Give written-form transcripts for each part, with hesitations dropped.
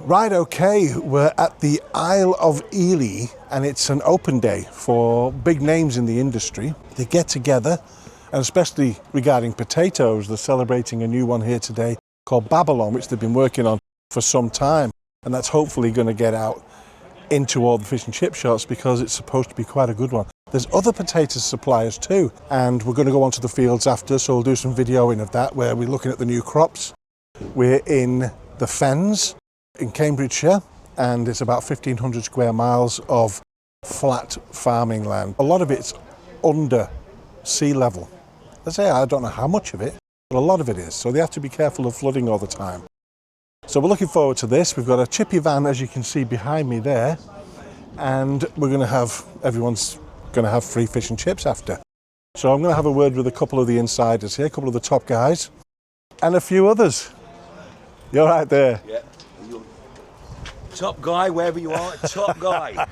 Right, okay, we're at the Isle of Ely and it's an open day for big names in the industry. They get together, and especially regarding potatoes, they're celebrating a new one here today called Babylon, which they've been working on for some time. And that's hopefully going to get out into all the fish and chip shops because it's supposed to be quite a good one. There's other potato suppliers too, and we're going to go onto the fields after, so we'll do some videoing of that where we're looking at the new crops. We're in the Fens in Cambridgeshire, and it's about 1,500 square miles of flat farming land. A lot of it's under sea level. I say I don't know how much of it, but a lot of it is, so they have to be careful of flooding all the time. So we're looking forward to this. We've got a chippy van, as you can see behind me there, and we're going to have, everyone's going to have free fish and chips after. So I'm going to have a word with a couple of the insiders here, a couple of the top guys, and a few others. You're right there. Yeah. Top guy, wherever you are, top guy.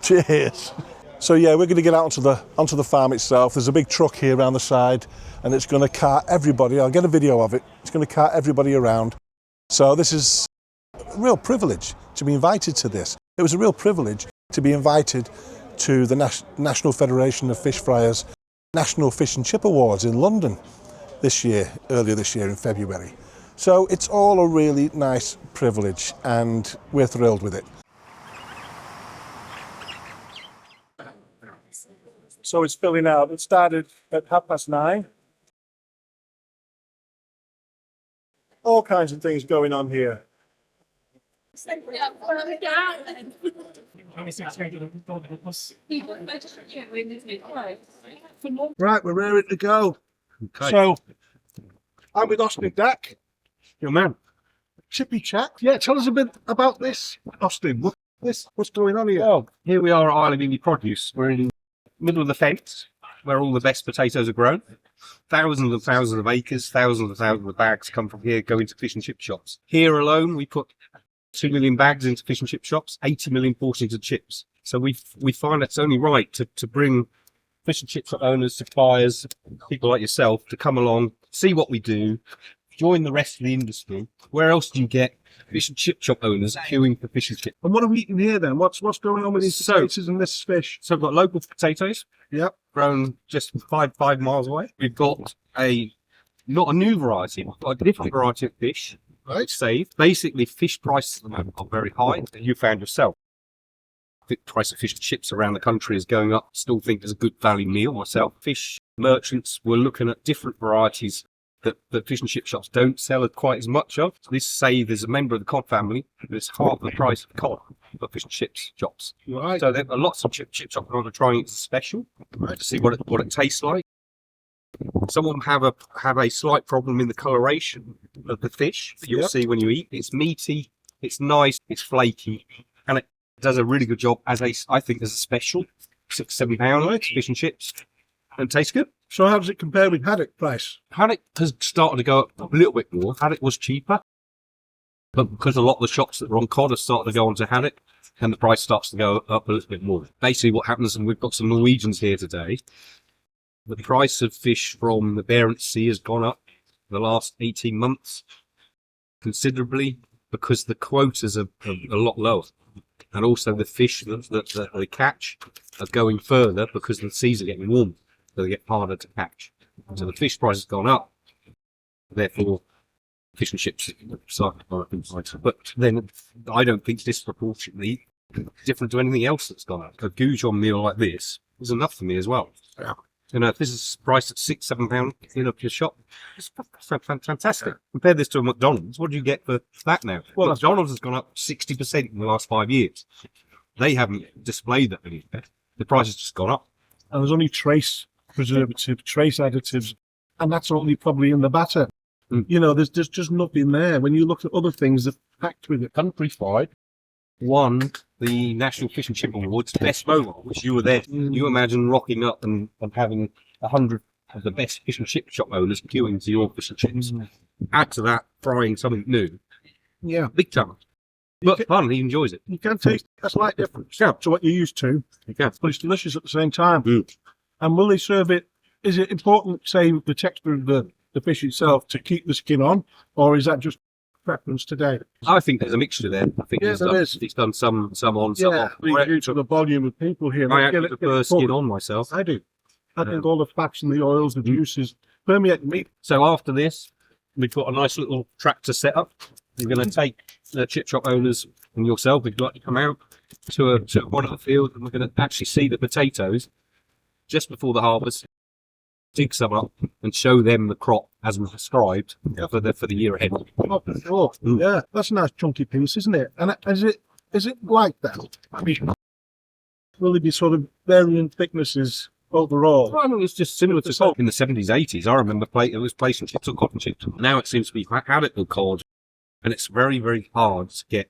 Cheers. So yeah, we're going to get out onto the farm itself. There's a big truck here around the side, and it's going to cart everybody. I'll get a video of it. It's going to cart everybody around. So this is a real privilege to be invited to this. It was a real privilege to be invited to the National Federation of Fish Fryers National Fish and Chip Awards in London earlier this year in February. So it's all a really nice privilege, and we're thrilled with it. So it's filling out. It started at 9:30. All kinds of things going on here. Right, we're ready to go. Okay. So I'm with Austin Dack. Your man. Chippy chat. Yeah, tell us a bit about this, Austin. What's going on here? Well, here we are at Isle of Ely Produce. We're in the middle of the fence where all the best potatoes are grown. Thousands and thousands of acres, thousands of bags come from here, go into fish and chip shops. Here alone, we put 2 million bags into fish and chip shops, 80 million portions of chips. So we find it's only right to bring fish and chip shop owners, suppliers, people like yourself to come along, see what we do, join the rest of the industry. Where else do you get fish and chip shop owners queuing for fish and chips? And what are we eating here then? What's going on with these potatoes and this fish? So we've got local potatoes. Yep. Grown just five miles away. We've got not a new variety, we've got a different variety of fish. Right. Saved. Basically, fish prices at the moment are very high, and you found yourself. The price of fish and chips around the country is going up. Still think there's a good value meal myself. Fish merchants were looking at different varieties that fish and chip shops don't sell quite as much of. So this say there's a member of the cod family, but it's half the price of cod for fish and chips shops. Right. So there are lots of chip shops are trying it as a special to see what it tastes like. Some of them have a slight problem in the coloration of the fish that you'll see when you eat. It's meaty, it's nice, it's flaky, and it does a really good job I think as a special, £6-7 fish and chips, and tastes good. So how does it compare with haddock price? Haddock has started to go up a little bit more. Haddock was cheaper, but because a lot of the shops that are on cod are starting to go onto haddock, and the price starts to go up a little bit more. Basically what happens, and we've got some Norwegians here today, the price of fish from the Barents Sea has gone up the last 18 months considerably because the quotas are a lot lower. And also the fish that they catch are going further because the seas are getting warmer, so they get harder to catch. So the fish price has gone up, therefore fish and chips slightly higher. But then I don't think it's disproportionately different to anything else that's gone up. A goujon meal like this is enough for me as well. Yeah. You know, if this is priced at £6-7 in your shop, it's fantastic. Compare this to a McDonald's. What do you get for that now? Well, McDonald's has gone up 60% in the last 5 years. They haven't displayed that anywhere. The price has just gone up. And there's only trace preservatives, trace additives, and that's only probably in the batter. You know, there's just nothing there. When you look at other things that are packed with it. Countryside won the National Fish and Chip Awards Best Mobile, which you were there. You imagine rocking up and having 100 of the best fish and chip shop owners queuing to your fish and chips. Add to that, frying something new. Yeah. Big time. But fun, he enjoys it. You can taste a slight difference to what you're used to. You can. But it's delicious at the same time. And will they serve it? Is it important, say, the texture of the fish itself to keep the skin on? Or is that just preference today? I think there's a mixture there. I think Yeah, there is. he's done some on, some Yeah, off. due to the volume of people here. I actually prefer skin on myself. I do. I think all the fats and the oils, the juices permeate the meat. So after this, we've got a nice little tractor set up. We're going to take the chip shop owners and yourself, we'd like to come out to one of the fields, and we're going to actually see the potatoes just before the harvest, dig some up and show them the crop as we described for the year ahead. Oh, for sure. Yeah, that's a nice chunky piece, isn't it? And is it like that? I mean, will there be sort of varying thicknesses overall? Well, I mean, it's just similar to salt in the 70s, 80s. I remember it was placing chips or cotton chips. Now it seems to be haddock or cod, and it's very, very hard to get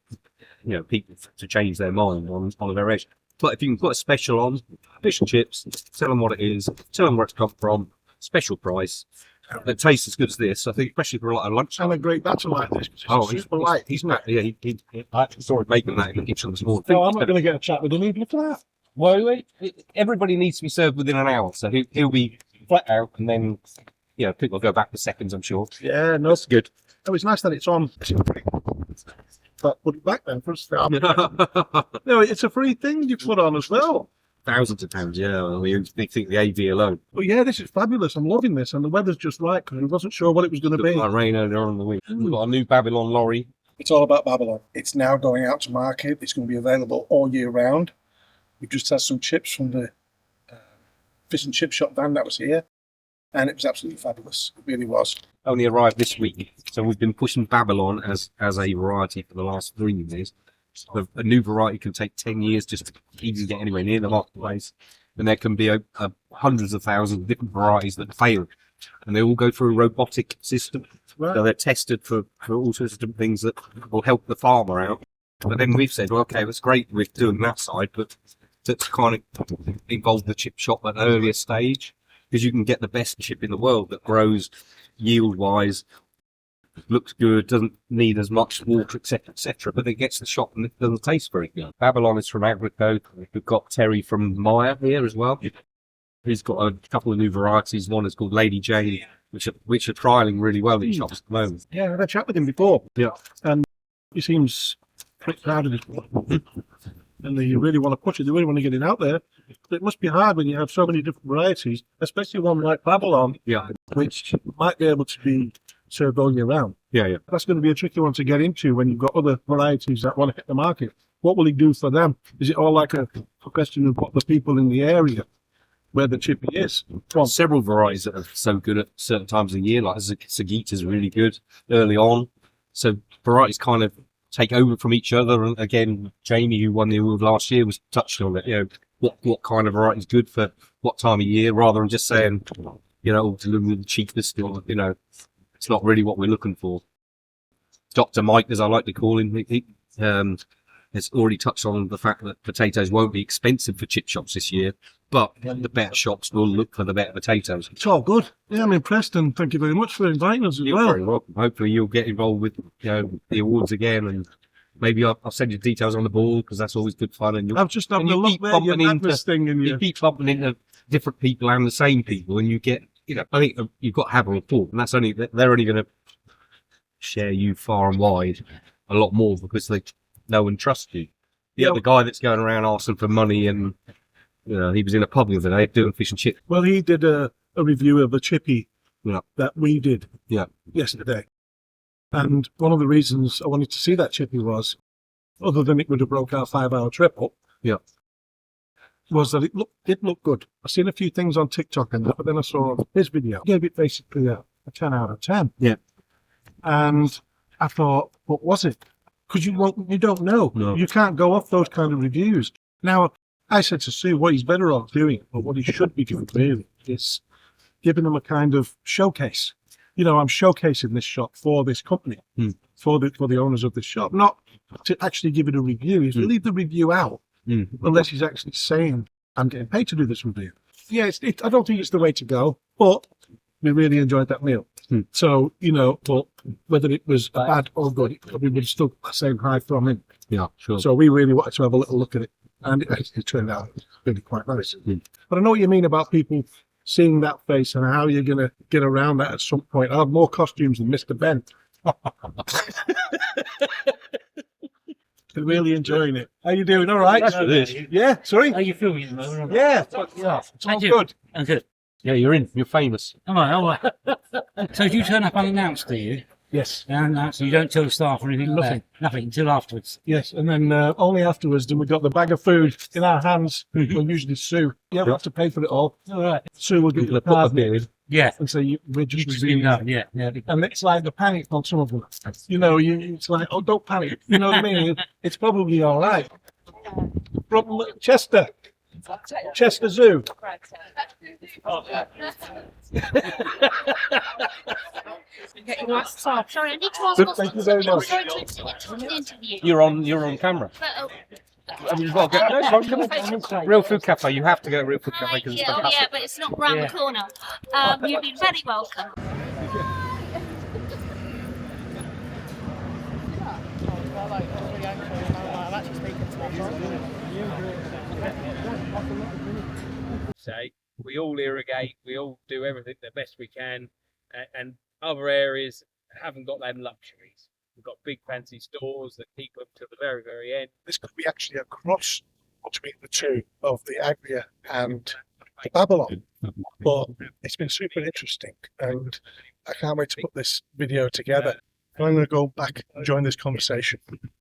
people to change their mind on a variation. But if you can put a special on, fish and chips, tell them what it is, tell them where it's come from, special price, it tastes as good as this. I think, especially for a lunch. And a great batter like this. He's super light. He's not. Yeah, I actually saw him making that in the kitchen this morning. No, I'm not going to get a chat with him even for that. Well, everybody needs to be served within an hour, so he'll be flat out, and then people will go back for seconds, I'm sure. Yeah, no, That's good. Oh, it's nice that it's on. But put it back then for a start. No, it's a free thing you put on as well. Thousands of pounds, yeah. We think the AV alone. But yeah, this is fabulous. I'm loving this, and the weather's just right because we wasn't sure what it was going to be. Like rain earlier on in the week. We've got a new Babylon lorry. It's all about Babylon. It's now going out to market. It's going to be available all year round. We just had some chips from the fish and chip shop van that was here, and it was absolutely fabulous. It really was. Only arrived this week, so we've been pushing Babylon as a variety for the last 3 years. A new variety can take 10 years just to even get anywhere near the marketplace, and there can be hundreds of thousands of different varieties that fail, and they all go through a robotic system. Right. So they're tested for all sorts of different things that will help the farmer out. But then we've said, well, okay, that's great with doing that side, but to kind of involve the chip shop at an earlier stage, because you can get the best chip in the world that grows yield-wise, looks good, doesn't need as much water, etc., but it gets the shop and it doesn't taste very good. Babylon is from Agrico. We've got Terry from Maya here as well. He's got a couple of new varieties. One is called Lady Jane, which are trialling really well in shops at the moment. Yeah, I had a chat with him before. Yeah. And he seems pretty proud of it. And they really want to push it. They really want to get it out there. But it must be hard when you have so many different varieties, especially one like Babylon, which might be able to be served all year round. Yeah. That's going to be a tricky one to get into when you've got other varieties that want to hit the market. What will he do for them? Is it all like a question of what the people in the area where the chippy is? Several varieties that are so good at certain times of the year, like Sagita is really good early on. So varieties kind of take over from each other. And again, Jamie, who won the award last year, was touched on it. What kind of variety is good for what time of year, rather than just saying, deliver the cheapest, or it's not really what we're looking for. Dr. Mike, as I like to call him, he has already touched on the fact that potatoes won't be expensive for chip shops this year, but the better shops will look for the better potatoes. It's all good. Yeah, I'm impressed, and thank you very much for inviting us as You're well. very welcome. Hopefully you'll get involved with the awards again, and maybe I'll send you details on the board, because that's always good fun. And I've just having a look there, your madness thing, and you keep bumping into different people and the same people, and you get, I think you've got to have a rapport, and they're only going to share you far and wide a lot more because they know and trust you. The other guy that's going around asking for money, and he was in a pub the other day doing fish and chips. Well, he did a review of a chippy that we did yesterday. And one of the reasons I wanted to see that chippy was, other than it would have broke our 5-hour trip up, was that it looked good. I've seen a few things on TikTok and that, but then I saw his video. Gave it basically a 10 out of 10. Yeah. And I thought, what was it? Because you don't know. No. You can't go off those kind of reviews. Now, I said to Sue, what he's better off doing, or what he should be doing really, is giving them a kind of showcase. I'm showcasing this shop for this company, for the owners of this shop, not to actually give it a review. He's leave the review out unless he's actually saying, I'm getting paid to do this review. Yeah, I don't think it's the way to go, but we really enjoyed that meal. So, but whether it was bad or good, we would still got the same high from him. Yeah, sure. So we really wanted to have a little look at it, and it actually turned out really quite nice. But I know what you mean about people seeing that face and how you're going to get around that at some point. I have more costumes than Mr. Ben. They're really enjoying it. How you doing? All right? That's what it is. Yeah, sorry? Are you filming at the moment? Yeah, Yeah. it's all good. I'm good. Yeah, you're in. You're famous. All right, all right. So do you turn up unannounced, do you? Yes, Unannounced, you don't tell the staff or anything like that? Nothing until afterwards. yes. And then only afterwards do we got the bag of food in our hands. We'll usually sue. You don't have to pay for it all. All right. Sue will give you the card Yeah. and say, we're You just just reviewing know, it. yeah, yeah. And it's like the panic on some of them. You know, it's like, oh, don't panic. You know what I mean? It's probably all right. From Chester Zoo. Get your masks off. Sorry, I need to ask Thank you very much. Sorry to interrupt an interview. You're on camera. But, I mean, you've got to go. No, come on. Real Food Cafe. You have to go to Real Food Cafe because it's yeah, fantastic. yeah, but it's not round the corner. You'd be very welcome. Say we all irrigate, we all do everything the best we can, and other areas haven't got them luxuries. We've got big fancy stores that keep them to the very, very end. This could be actually a cross between the two of the Agria and the Babylon. But it's been super interesting and I can't wait to put this video together. I'm going to go back and join this conversation.